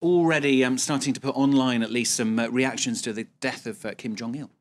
already starting to put online at least some reactions to the death of Kim Jong-il.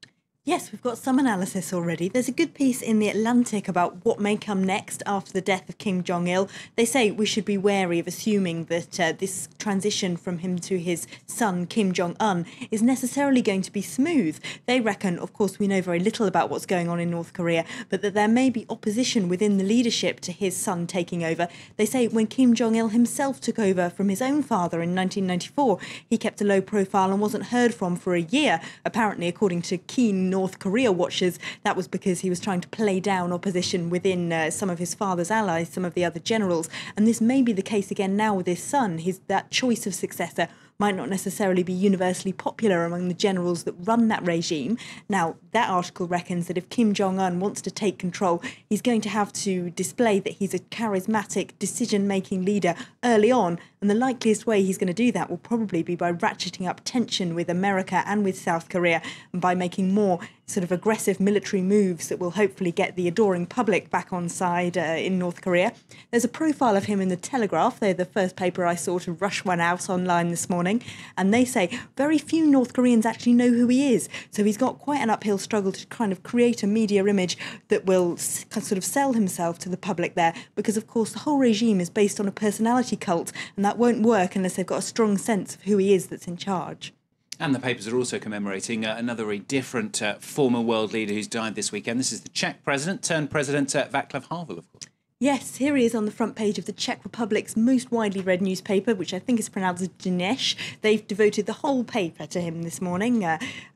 Yes, we've got some analysis already. There's a good piece in The Atlantic about what may come next after the death of Kim Jong-il. They say we should be wary of assuming that this transition from him to his son, Kim Jong-un, is necessarily going to be smooth. They reckon, of course, we know very little about what's going on in North Korea, but that there may be opposition within the leadership to his son taking over. They say when Kim Jong-il himself took over from his own father in 1994, he kept a low profile and wasn't heard from for a year. Apparently, according to keen North Korea watchers, that was because he was trying to play down opposition within some of his father's allies, some of the other generals. And this may be the case again now with his son. That choice of successor might not necessarily be universally popular among the generals that run that regime. Now, that article reckons that if Kim Jong-un wants to take control, he's going to have to display that he's a charismatic, decision-making leader early on, and the likeliest way he's going to do that will probably be by ratcheting up tension with America and with South Korea, and by making more sort of aggressive military moves that will hopefully get the adoring public back on side in North Korea. There's a profile of him in the Telegraph. They're the first paper I saw to rush one out online this morning. And they say very few North Koreans actually know who he is. So he's got quite an uphill struggle to kind of create a media image that will sort of sell himself to the public there. Because, of course, the whole regime is based on a personality cult. And that won't work unless they've got a strong sense of who he is that's in charge. And the papers are also commemorating another very different former world leader who's died this weekend. This is the Czech president turned President Václav Havel, of course. Yes, here he is on the front page of the Czech Republic's most widely read newspaper, which I think is pronounced Dnes. They've devoted the whole paper to him this morning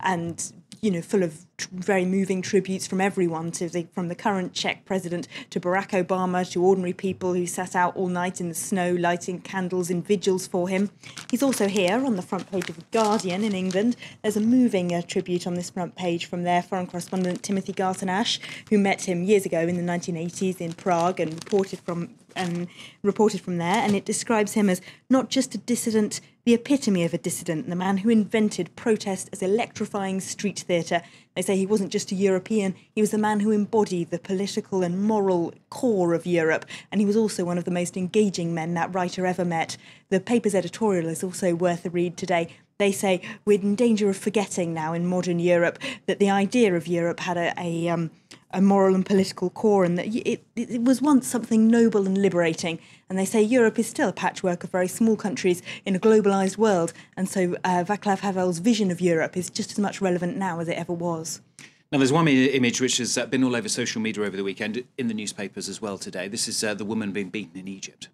and, you know, full of very moving tributes from everyone, from the current Czech president to Barack Obama to ordinary people who sat out all night in the snow lighting candles in vigils for him. He's also here on the front page of The Guardian in England. There's a moving tribute on this front page from their foreign correspondent Timothy Garton-Ash, who met him years ago in the 1980s in Prague and reported from there, and it describes him as not just a dissident, the epitome of a dissident, the man who invented protest as electrifying street theatre. They say he wasn't just a European, he was the man who embodied the political and moral core of Europe, and he was also one of the most engaging men that writer ever met. The paper's editorial is also worth a read today. They say we're in danger of forgetting now in modern Europe that the idea of Europe had a moral and political core, and that it was once something noble and liberating. And they say Europe is still a patchwork of very small countries in a globalised world. And so Václav Havel's vision of Europe is just as much relevant now as it ever was. Now, there's one image which has been all over social media over the weekend, in the newspapers as well today. This is the woman being beaten in Egypt.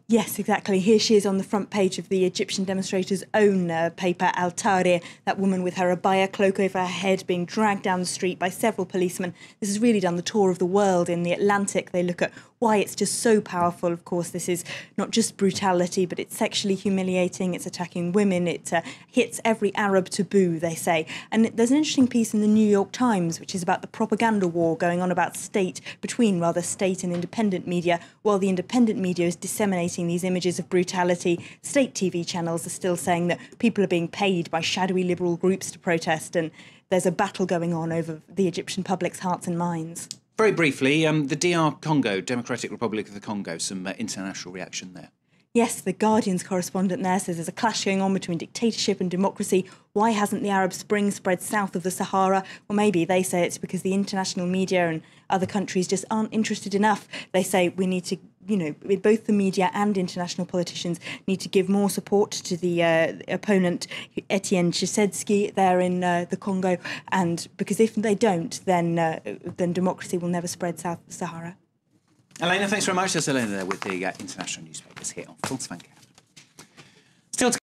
Yes, exactly. Here she is on the front page of the Egyptian demonstrators' own paper, Al Tahrir, that woman with her abaya cloak over her head being dragged down the street by several policemen. This has really done the tour of the world. In The Atlantic, they look at why it's just so powerful. Of course, this is not just brutality, but it's sexually humiliating, it's attacking women, it hits every Arab taboo, they say. And there's an interesting piece in the New York Times, which is about the propaganda war going on between state and independent media. While the independent media is disseminating these images of brutality, state TV channels are still saying that people are being paid by shadowy liberal groups to protest, and there's a battle going on over the Egyptian public's hearts and minds. Very briefly, the DR Congo, Democratic Republic of the Congo, some international reaction there. Yes, the Guardian's correspondent there says there's a clash going on between dictatorship and democracy. Why hasn't the Arab Spring spread south of the Sahara? Well, maybe they say it's because the international media and other countries just aren't interested enough. They say we need to, both the media and international politicians need to give more support to the opponent, Etienne Tshisekedi, there in the Congo. And because if they don't, then democracy will never spread south of the Sahara. Elena, thanks very much. That's Elena there with the international newspapers here on Full Spank. Still to